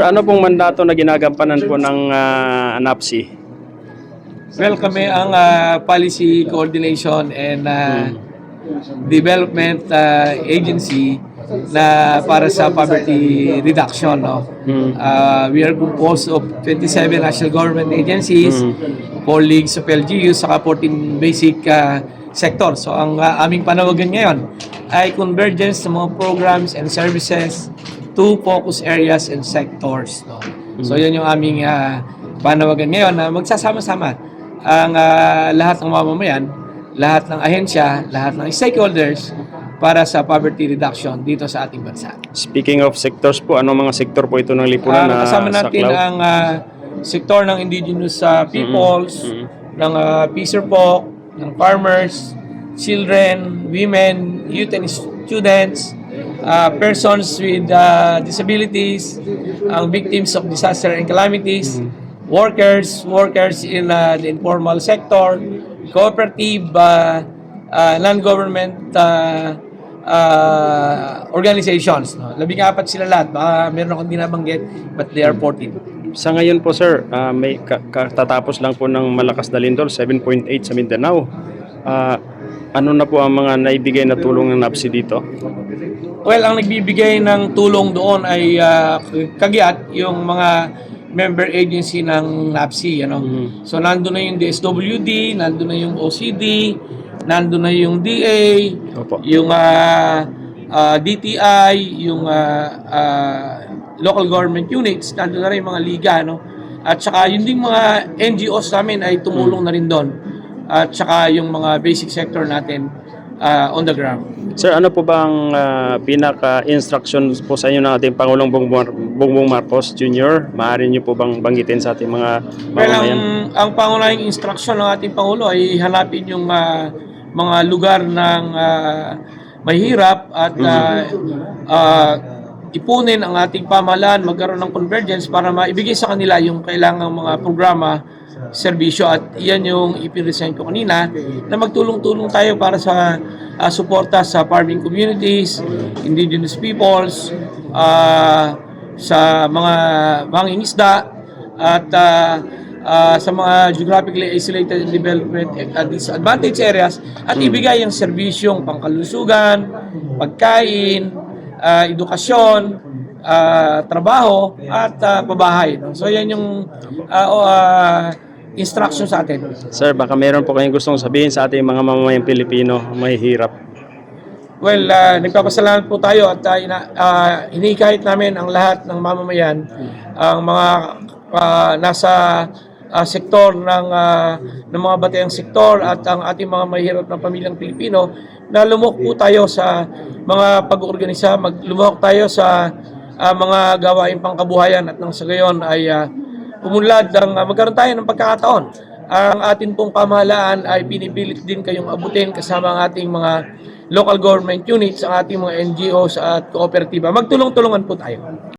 ano pong mandato na ginagampanan po ng NAPSI? Well, kami ang Policy Coordination and Development Agency na para sa poverty reduction. No? We are composed of 27 national government agencies, 4 leagues of LGUs, saka 14 basic sectors. So ang aming panawagan ngayon ay convergence ng mga programs and services to focus areas and sectors. No? So yan yung aming panawagan ngayon na magsasama-sama ang lahat ng mamamayan, lahat ng ahensya, lahat ng stakeholders para sa poverty reduction dito sa ating bansa. Speaking of sectors po, anong mga sektor po ito ng lipunan na kasama natin saklaw? ang sektor ng indigenous peoples, ng peacer folk, ng farmers, children, women, youth and students, persons with disabilities, ang victims of disaster and calamities, workers in the informal sector, cooperative, non-government organizations. No? 14 sila lahat. Baka meron akong dinabanggit, but they are 14. Sa ngayon po sir, may katatapos lang po ng malakas na lindol, 7.8 sa Mindanao. Ano na po ang mga naibigay na tulong ng NAPSI dito? Well, ang nagbibigay ng tulong doon ay kagiat yung mga member agency ng NAPSI. So nandun na yung DSWD, nandun na yung OCD, nandun na yung DA, Opo. yung DTI, yung local government units, nandun na rin yung mga liga. No? At saka yung ding mga NGOs namin ay tumulong na rin doon. At saka yung mga basic sector natin on the ground. Sir, ano po ba ang pinaka-instruction po sa inyo ng ating Pangulong Bongbong Marcos Jr.? Maaari niyo po bang banggitin sa ating mga mamamayan? Well, ang pangunahing instruction ng ating Pangulo ay hanapin yung mga lugar ng mahirap at ipunin ang ating pamahalaan, magkaroon ng convergence para maibigay sa kanila yung kailangang mga programa, serbisyo, at iyan yung ipiresent ko kanina na magtulong-tulong tayo para sa suporta sa farming communities, indigenous peoples, sa mga mangingisda at sa mga geographically isolated and development disadvantaged areas at ibigay ang serbisyong pangkalusugan, pagkain, edukasyon, trabaho at pabahay. So yan yung instruction sa atin. Sir, baka meron po kayong gustong sabihin sa ating mga mamamayang Pilipino may hirap. Well, nagpapasalamat po tayo at hinihikayat namin ang lahat ng mamamayan, ang mga nasa sektor ng mga batayang sektor at ang ating mga mahirap na pamilyang Pilipino na lumok po tayo sa mga pag-organisa, lumok tayo sa mga gawaing pangkabuhayan at nang sa gayon ay pumunlad magkaroon tayo ng pagkakataon. Ang ating pong pamahalaan ay pinipilit din kayong abutin kasama ang ating mga local government units, ang ating mga NGOs at kooperatiba. Magtulong-tulungan po tayo.